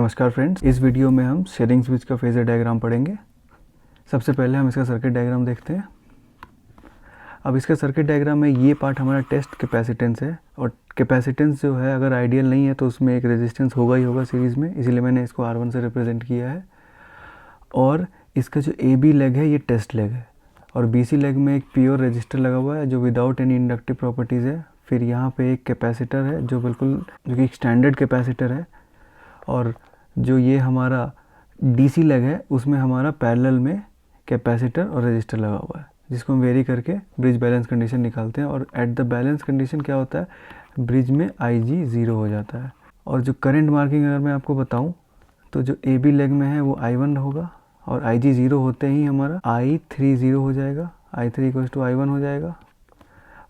नमस्कार फ्रेंड्स, इस वीडियो में हम शेयरिंग स्विच का फेजर डायग्राम पढ़ेंगे। सबसे पहले हम इसका सर्किट डायग्राम देखते हैं। अब इसका सर्किट डायग्राम में ये पार्ट हमारा टेस्ट कैपेसिटेंस है, और कैपेसिटेंस जो है अगर आइडियल नहीं है तो उसमें एक रेजिस्टेंस होगा ही होगा सीरीज़ में, इसीलिए मैंने इसको R1 से रिप्रेजेंट किया है। और इसका जो AB लेग है ये टेस्ट लेग है, और BC लेग में एक प्योर रजिस्टर लगा हुआ है जो विदाउट एनी इंडक्टिव प्रॉपर्टीज़ है। फिर यहाँ पे एक कैपेसिटर है जो कि एक स्टैंडर्ड कैपेसिटर है, और जो ये हमारा DC लेग है उसमें हमारा पैरेलल में कैपेसिटर और रजिस्टर लगा हुआ है, जिसको हम वेरी करके ब्रिज बैलेंस कंडीशन निकालते हैं। और एट द बैलेंस कंडीशन क्या होता है, ब्रिज में IG 0 हो जाता है। और जो करंट मार्किंग अगर मैं आपको बताऊं तो जो AB लेग में है वो I1 होगा, और IG 0 होते ही हमारा I3 0 हो जाएगा, I3 = I1 हो जाएगा।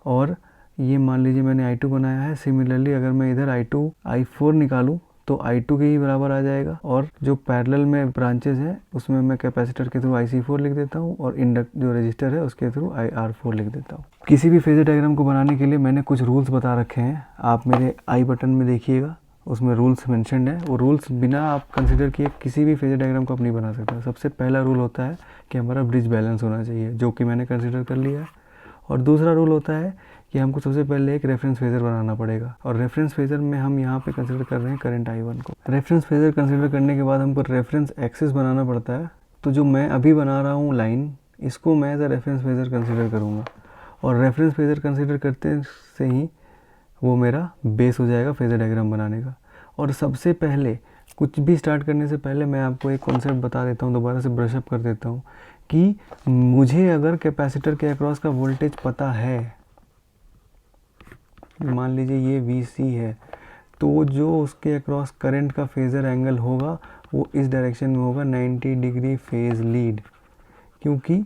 और ये मान लीजिए मैंने I2 बनाया है। सिमिलरली अगर मैं इधर I2 I4 निकालूं तो I2 के ही बराबर आ जाएगा। और जो पैरेलल में ब्रांचेस हैं उसमें मैं कैपेसिटर के थ्रू IC4 लिख देता हूँ, और जो रजिस्टर है उसके थ्रू IR4 लिख देता हूँ। किसी भी फेजर डायग्राम को बनाने के लिए मैंने कुछ रूल्स बता रखे हैं, आप मेरे आई बटन में देखिएगा, उसमें रूल्स मेंशन्ड है। वो रूल्स बिना आप कंसिडर किए किसी भी फेजर डायग्राम को आप नहीं बना सकते। सबसे पहला रूल होता है कि हमारा ब्रिज बैलेंस होना चाहिए, जो कि मैंने कंसिडर कर लिया है। और दूसरा रूल होता है कि हमको सबसे पहले एक रेफरेंस फेजर बनाना पड़ेगा, और रेफरेंस फेजर में हम यहाँ पे कंसिडर कर रहे हैं करंट I1 को। रेफरेंस फेजर कंसिडर करने के बाद हमको रेफरेंस एक्सिस बनाना पड़ता है। तो जो मैं अभी बना रहा हूँ लाइन, इसको मैं as a reference phasor consider करूँगा, और रेफरेंस फेजर कंसिडर करते से ही वो मेरा बेस हो जाएगा फेजर डायग्राम बनाने का। और सबसे पहले कुछ भी स्टार्ट करने से पहले मैं आपको एक कॉन्सेप्ट बता देता हूँ, दोबारा से ब्रशअप कर देता हूँ कि मुझे अगर कैपेसिटर के अक्रॉस का वोल्टेज पता है, मान लीजिए ये VC है, तो जो उसके अक्रॉस करंट का फेज़र एंगल होगा वो इस डायरेक्शन में होगा, 90 डिग्री फेज़ लीड। क्योंकि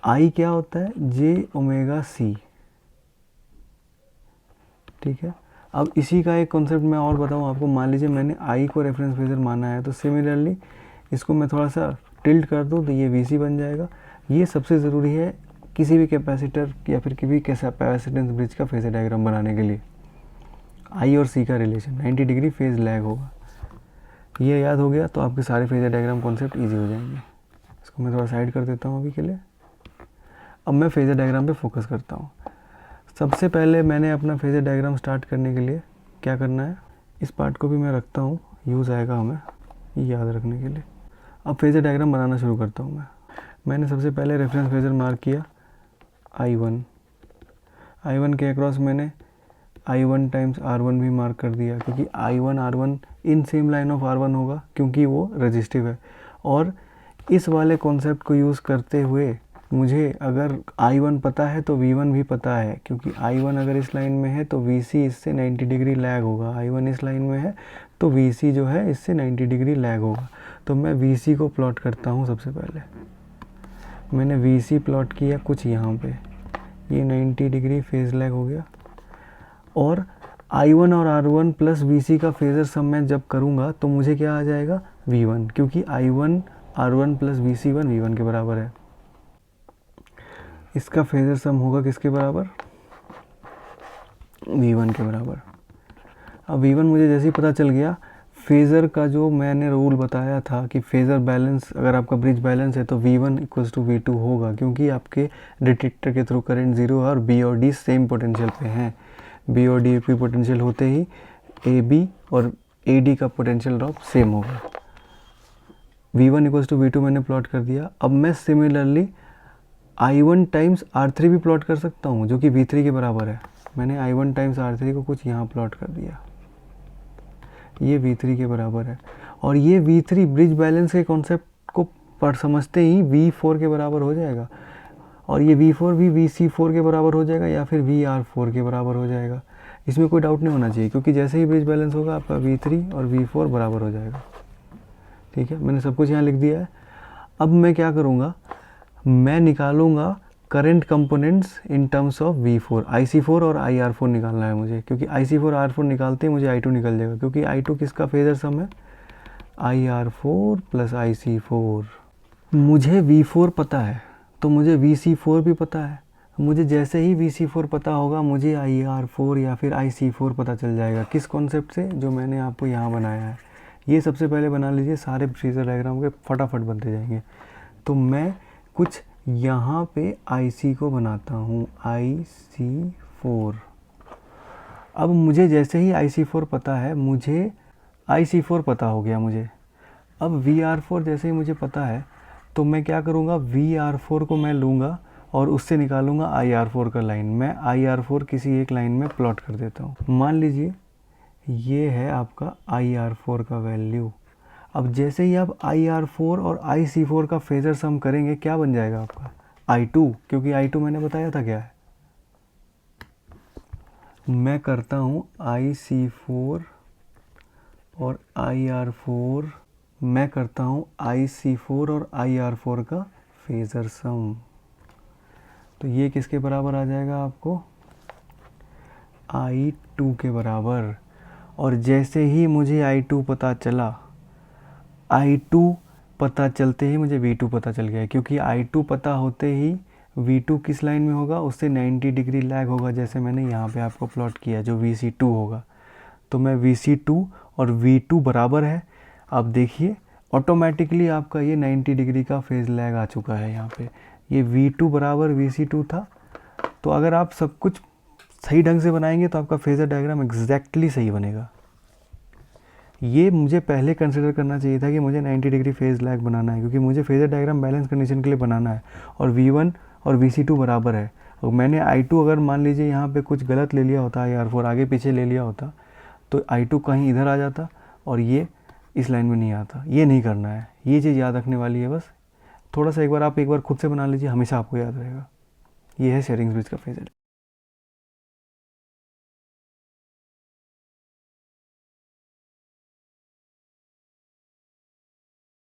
I क्या होता है, jωC, ठीक है। अब इसी का एक कॉन्सेप्ट मैं और बताऊँ आपको। मान लीजिए मैंने I को रेफरेंस फेज़र माना है, तो सिमिलरली इसको मैं थोड़ा सा टिल्ट कर दूँ तो ये VC बन जाएगा। ये सबसे ज़रूरी है किसी भी कैपेसिटर या फिर किसी भी कैपेसिटेंस ब्रिज का फेजर डायग्राम बनाने के लिए। I और C का रिलेशन 90 डिग्री फेज लैग होगा। ये याद हो गया तो आपके सारे फेजर डायग्राम कॉन्सेप्ट इजी हो जाएंगे। इसको मैं थोड़ा साइड कर देता हूँ अभी के लिए। अब मैं फेजर डायग्राम पे फोकस करता हूँ। सबसे पहले मैंने अपना फेजर डायग्राम स्टार्ट करने के लिए क्या करना है, इस पार्ट को भी मैं रखता हूँ, यूज़ आएगा हमें याद रखने के लिए। अब फेजर डायग्राम बनाना शुरू करता हूँ। मैंने सबसे पहले रेफरेंस फेजर मार्क किया I1 के अक्रॉस मैंने I1 टाइम्स R1 भी मार्क कर दिया, क्योंकि I1 R1 in same line of R1 होगा क्योंकि वो रजिस्टिव है। और इस वाले कॉन्सेप्ट को यूज़ करते हुए मुझे अगर I1 पता है तो V1 भी पता है, क्योंकि I1 अगर इस लाइन में है तो VC इससे 90 डिग्री लैग होगा। I1 इस लाइन में है तो VC जो है इससे 90 डिग्री लैग होगा। तो मैं VC को प्लॉट करता हूँ। सबसे पहले मैंने VC प्लॉट किया कुछ यहाँ पे, ये 90 डिग्री फेज़ लैग हो गया। और I1 और R1 प्लस VC का फेज़र सम मैं जब करूँगा तो मुझे क्या आ जाएगा, V1, क्योंकि I1 R1 plus VC1 V1 के बराबर है। इसका फेज़र सम होगा किसके बराबर, V1 के बराबर। अब V1 मुझे जैसे ही पता चल गया, फेज़र का जो मैंने रूल बताया था कि फेज़र बैलेंस, अगर आपका ब्रिज बैलेंस है तो V1 = V2 होगा, क्योंकि आपके डिटेक्टर के थ्रू करंट 0 है और B और D सेम पोटेंशियल पे हैं। B और D की पोटेंशियल होते ही AB और AD का पोटेंशियल ड्रॉप सेम होगा। V1 = V2 मैंने प्लॉट कर दिया। अब मैं सिमिलरली I1 टाइम्स R3 भी प्लॉट कर सकता हूँ, जो कि V3 के बराबर है। मैंने I1 टाइम्स R3 को कुछ यहाँ प्लॉट कर दिया, ये V3 के बराबर है। और ये V3 ब्रिज बैलेंस के कॉन्सेप्ट को समझते ही V4 के बराबर हो जाएगा, और ये V4 भी VC4 के बराबर हो जाएगा या फिर VR4 के बराबर हो जाएगा। इसमें कोई डाउट नहीं होना चाहिए, क्योंकि जैसे ही ब्रिज बैलेंस होगा आपका V3 और V4 बराबर हो जाएगा। ठीक है, मैंने सब कुछ यहाँ लिख दिया है। अब मैं क्या करूँगा, मैं निकालूँगा current components in terms of V4, IC4 और IR4 निकालना है मुझे, क्योंकि IC4 R4 निकालते ही मुझे I2 निकल जाएगा, क्योंकि I2 किसका फेजर सम है, IR4 प्लस IC4। मुझे V4 पता है तो मुझे VC4 भी पता है। मुझे जैसे ही VC4 पता होगा मुझे IR4 या फिर IC4 पता चल जाएगा। किस कॉन्सेप्ट से, जो मैंने आपको यहाँ बनाया है। ये सबसे पहले बना लीजिए, सारे फेज़र डायग्राम के फटाफट बनते जाएंगे। तो मैं कुछ यहाँ पे IC को बनाता हूँ, IC4। अब मुझे जैसे ही IC4 पता है, मुझे IC4 पता हो गया मुझे। अब VR4 जैसे ही मुझे पता है तो मैं क्या करूँगा, VR4 को मैं लूँगा और उससे निकालूँगा IR4 का लाइन। मैं IR4 किसी एक लाइन में प्लॉट कर देता हूँ। मान लीजिए ये है आपका IR4 का वैल्यू। अब जैसे ही आप IR4 और IC4 का फेज़र सम करेंगे, क्या बन जाएगा आपका I2, क्योंकि I2 मैंने बताया था क्या है। मैं करता हूँ IC4 और IR4, मैं करता हूँ IC4 और IR4 का फेज़र सम। तो ये किसके बराबर आ जाएगा आपको, I2 के बराबर। और जैसे ही मुझे I2 पता चला, I2 पता चलते ही मुझे V2 पता चल गया, क्योंकि I2 पता होते ही V2 किस लाइन में होगा, उससे 90 डिग्री लैग होगा, जैसे मैंने यहाँ पे आपको प्लॉट किया, जो VC2 होगा। तो मैं VC2 और V2 बराबर है। अब देखिए ऑटोमेटिकली आपका ये 90 डिग्री का फेज़ लैग आ चुका है यहाँ पे। ये V2 बराबर VC2 था। तो अगर आप सब कुछ सही ढंग से बनाएंगे तो आपका फेज़र डायग्राम एग्जैक्टली सही बनेगा। ये मुझे पहले कंसिडर करना चाहिए था कि मुझे 90 डिग्री फेज़ लैग बनाना है, क्योंकि मुझे फेज़र डायग्राम बैलेंस कंडीशन के लिए बनाना है और V1 और VC2 बराबर है। और मैंने I2 अगर मान लीजिए यहाँ पे कुछ गलत ले लिया होता, IR4 आगे पीछे ले लिया होता, तो I2 कहीं इधर आ जाता और ये इस लाइन में नहीं आता। ये नहीं करना है, ये चीज़ याद रखने वाली है बस। थोड़ा सा एक बार खुद से बना लीजिए, हमेशा आपको याद रहेगा। ये है शेयरिंग ब्रिज का फेज़र।